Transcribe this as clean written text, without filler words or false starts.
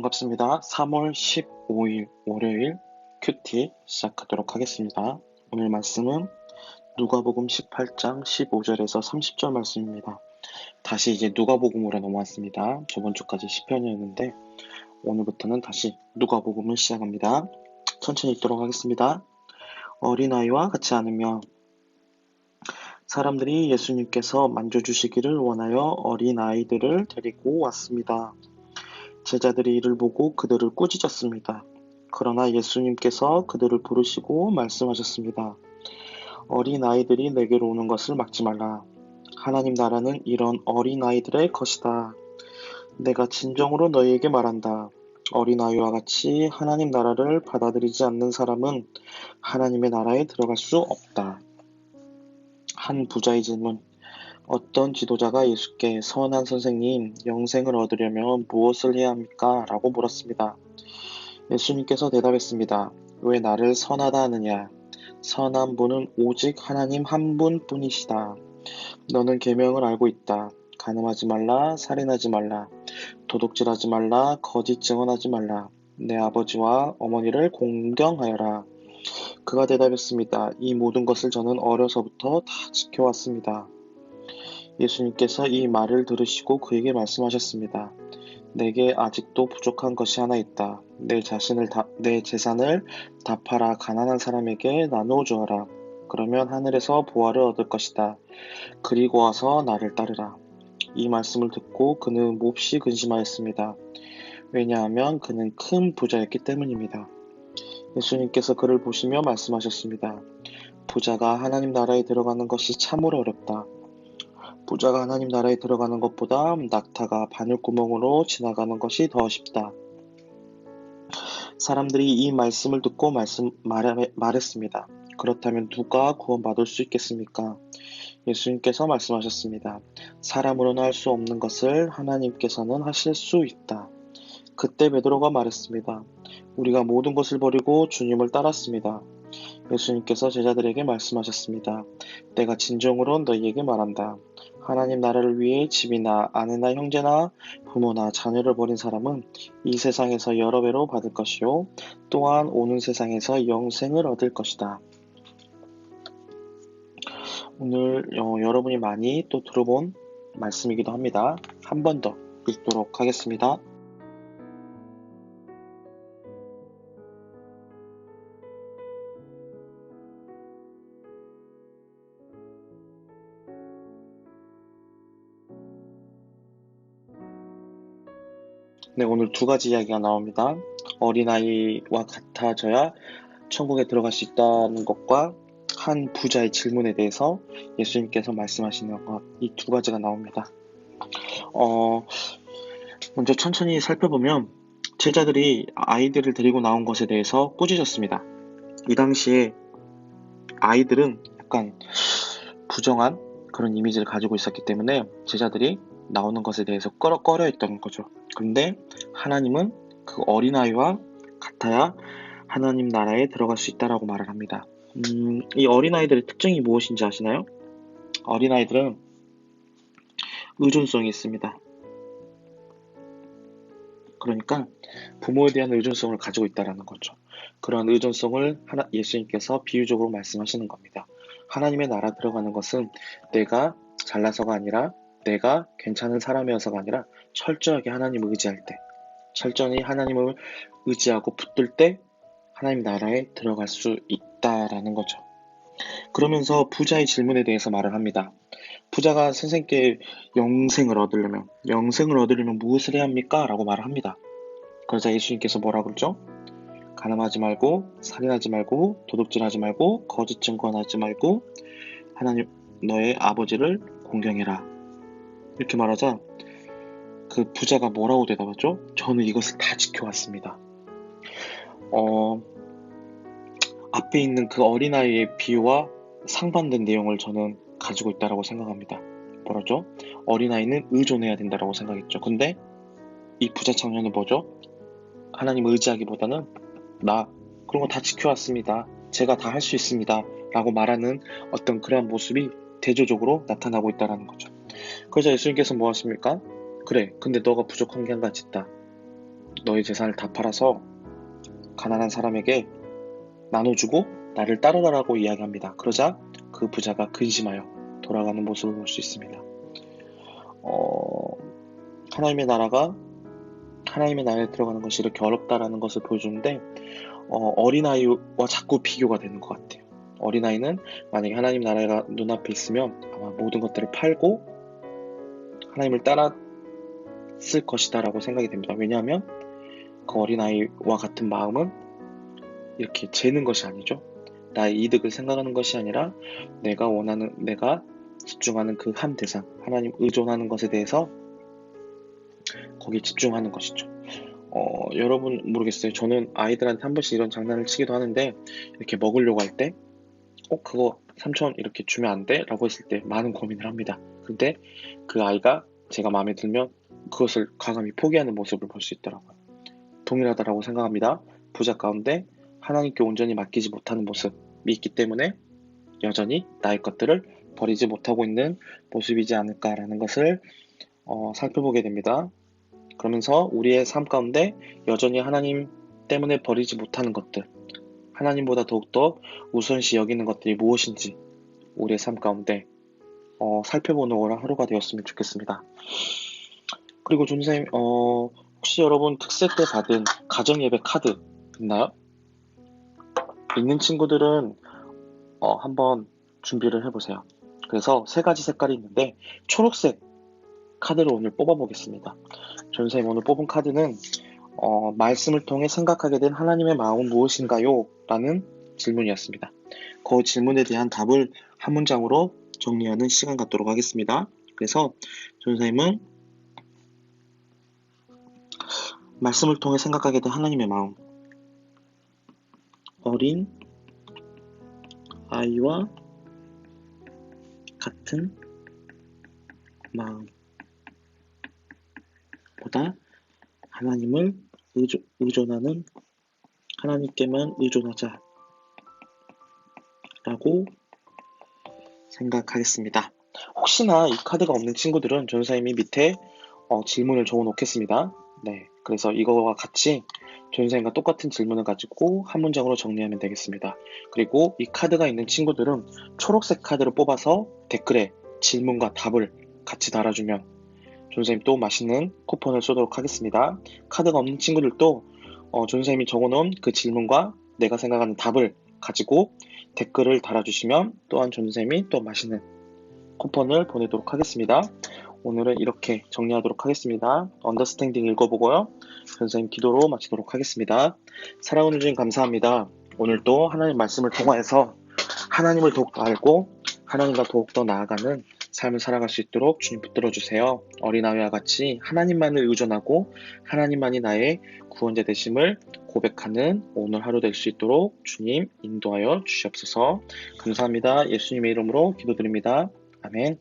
반갑습니다. 3월 15일 월요일 큐티 시작하도록 하겠습니다. 오늘 말씀은 누가복음 18장 15절에서 30절 말씀입니다. 다시 이제 누가복음으로 넘어왔습니다. 저번 주까지 시편이었는데 오늘부터는 다시 누가복음을 시작합니다. 천천히 읽도록 하겠습니다. 어린아이와 같이 않으며 사람들이 예수님께서 만져주시기를 원하여 어린아이들을 데리고 왔습니다. 제자들이 이를 보고 그들을 꾸짖었습니다. 그러나 예수님께서 그들을 부르시고 말씀하셨습니다. 어린아이들이 내게로 오는 것을 막지 말라. 하나님 나라는 이런 어린아이들의 것이다. 내가 진정으로 너희에게 말한다. 어린아이와 같이 하나님 나라를 받아들이지 않는 사람은 하나님의 나라에 들어갈 수 없다. 한 부자의 질문. 어떤 지도자가 예수께 선한 선생님, 영생을 얻으려면 무엇을 해야 합니까? 라고 물었습니다. 예수님께서 대답했습니다. 왜 나를 선하다 하느냐? 선한 분은 오직 하나님 한 분뿐이시다. 너는 계명을 알고 있다. 간음하지 말라, 살인하지 말라, 도둑질하지 말라, 거짓 증언하지 말라, 내 아버지와 어머니를 공경하여라. 그가 대답했습니다. 이 모든 것을 저는 어려서부터 다 지켜왔습니다. 예수님께서 이 말을 들으시고 그에게 말씀하셨습니다. 내게 아직도 부족한 것이 하나 있다. 내 재산을 다 팔아 가난한 사람에게 나누어 주어라. 그러면 하늘에서 보화를 얻을 것이다. 그리고 와서 나를 따르라. 이 말씀을 듣고 그는 몹시 근심하였습니다. 왜냐하면 그는 큰 부자였기 때문입니다. 예수님께서 그를 보시며 말씀하셨습니다. 부자가 하나님 나라에 들어가는 것이 참으로 어렵다. 부자가 하나님 나라에 들어가는 것보다 낙타가 바늘구멍으로 지나가는 것이 더 쉽다. 사람들이 이 말씀을 듣고 말했습니다. 그렇다면 누가 구원받을 수 있겠습니까? 예수님께서 말씀하셨습니다. 사람으로는 할 수 없는 것을 하나님께서는 하실 수 있다. 그때 베드로가 말했습니다. 우리가 모든 것을 버리고 주님을 따랐습니다. 예수님께서 제자들에게 말씀하셨습니다. 내가 진정으로 너희에게 말한다. 하나님 나라를 위해 집이나 아내나 형제나 부모나 자녀를 버린 사람은 이 세상에서 여러 배로 받을 것이요 또한 오는 세상에서 영생을 얻을 것이다. 오늘 여러분이 많이 또 들어본 말씀이기도 합니다. 한 번 더 읽도록 하겠습니다. 네, 오늘 두 가지 이야기가 나옵니다. 어린아이와 같아져야 천국에 들어갈 수 있다는 것과 한 부자의 질문에 대해서 예수님께서 말씀하시는 것, 이 두 가지가 나옵니다. 먼저 천천히 살펴보면 제자들이 아이들을 데리고 나온 것에 대해서 꾸짖었습니다. 이 당시에 아이들은 약간 부정한 그런 이미지를 가지고 있었기 때문에 제자들이 나오는 것에 대해서 꺼려했던 거죠. 그런데 하나님은 그 어린아이와 같아야 하나님 나라에 들어갈 수 있다라고 말을 합니다. 이 어린아이들의 특징이 무엇인지 아시나요? 어린아이들은 의존성이 있습니다. 그러니까 부모에 대한 의존성을 가지고 있다는 거죠. 그런 의존성을 예수님께서 비유적으로 말씀하시는 겁니다. 하나님의 나라 들어가는 것은 내가 잘나서가 아니라 내가 괜찮은 사람이어서가 아니라 철저하게 하나님을 의지할 때, 철저히 하나님을 의지하고 붙들 때 하나님 나라에 들어갈 수 있다라는 거죠. 그러면서 부자의 질문에 대해서 말을 합니다. 부자가 선생님께 영생을 얻으려면 무엇을 해야 합니까? 라고 말을 합니다. 그러자 예수님께서 뭐라 그러죠? 간음하지 말고, 살인하지 말고, 도둑질하지 말고, 거짓 증거하지 말고, 하나님 너의 아버지를 공경해라. 이렇게 말하자 그 부자가 뭐라고 대답하죠? 저는 이것을 다 지켜왔습니다. 앞에 있는 그 어린아이의 비유와 상반된 내용을 저는 가지고 있다고 생각합니다. 뭐라죠? 어린아이는 의존해야 된다고 생각했죠. 근데 이 부자 청년은 뭐죠? 하나님 의지하기보다는 나 그런 거 다 지켜왔습니다. 제가 다 할 수 있습니다. 라고 말하는 어떤 그런 모습이 대조적으로 나타나고 있다는 거죠. 그래서 예수님께서 뭐 하십니까? 그래, 근데 너가 부족한 게 한 가지 있다. 너의 재산을 다 팔아서 가난한 사람에게 나눠주고 나를 따르라고 이야기합니다. 그러자 그 부자가 근심하여 돌아가는 모습을 볼 수 있습니다. 어, 하나님의 나라가 하나님의 나라에 들어가는 것이 이렇게 어렵다라는 것을 보여주는데 어린아이와 자꾸 비교가 되는 것 같아요. 어린아이는 만약에 하나님 나라가 눈앞에 있으면 아마 모든 것들을 팔고 하나님을 따랐을 것이다 라고 생각이 됩니다. 왜냐하면 그 어린아이와 같은 마음은 이렇게 재는 것이 아니죠. 나의 이득을 생각하는 것이 아니라 내가 집중하는 그 한 대상, 하나님 의존하는 것에 대해서 거기에 집중하는 것이죠. 여러분 모르겠어요. 저는 아이들한테 한 번씩 이런 장난을 치기도 하는데 이렇게 먹으려고 할 때 그거 삼촌 이렇게 주면 안 돼? 라고 했을 때 많은 고민을 합니다. 근데 그 아이가 제가 마음에 들면 그것을 과감히 포기하는 모습을 볼 수 있더라고요. 동일하다라고 생각합니다. 부자 가운데 하나님께 온전히 맡기지 못하는 모습이 있기 때문에 여전히 나의 것들을 버리지 못하고 있는 모습이지 않을까라는 것을 살펴보게 됩니다. 그러면서 우리의 삶 가운데 여전히 하나님 때문에 버리지 못하는 것들, 하나님보다 더욱더 우선시 여기는 것들이 무엇인지 우리의 삶 가운데 살펴보는 하루가 되었으면 좋겠습니다. 그리고 존쌤, 혹시 여러분 특세 때 받은 가정예배 카드 있나요? 있는 친구들은 한번 준비를 해보세요. 그래서 세 가지 색깔이 있는데 초록색 카드를 오늘 뽑아보겠습니다. 존쌤 오늘 뽑은 카드는 말씀을 통해 생각하게 된 하나님의 마음은 무엇인가요? 라는 질문이었습니다. 그 질문에 대한 답을 한 문장으로 정리하는 시간 갖도록 하겠습니다. 그래서 존쌤은 말씀을 통해 생각하게 된 하나님의 마음, 어린 아이와 같은 마음보다 하나님을 의존하는 하나님께만 의존하자 라고 생각하겠습니다. 혹시나 이 카드가 없는 친구들은 전사님이 밑에 질문을 적어 놓겠습니다. 네, 그래서 이거와 같이 전사님과 똑같은 질문을 가지고 한 문장으로 정리하면 되겠습니다. 그리고 이 카드가 있는 친구들은 초록색 카드를 뽑아서 댓글에 질문과 답을 같이 달아주면 전사님 또 맛있는 쿠폰을 쏘도록 하겠습니다. 카드가 없는 친구들도 전사님이 적어놓은 그 질문과 내가 생각하는 답을 가지고 댓글을 달아주시면 또한 전사님이 또 맛있는 쿠폰을 보내도록 하겠습니다. 오늘은 이렇게 정리하도록 하겠습니다. 언더스탠딩 읽어보고요. 전사님 기도로 마치도록 하겠습니다. 사랑하는 주님 감사합니다. 오늘도 하나님 말씀을 통하여서 하나님을 더욱더 알고 하나님과 더욱더 나아가는 삶을 살아갈 수 있도록 주님 붙들어 주세요. 어린아이와 같이 하나님만을 의존하고 하나님만이 나의 구원자 되심을 고백하는 오늘 하루 될 수 있도록 주님 인도하여 주시옵소서. 감사합니다. 예수님의 이름으로 기도드립니다. 아멘.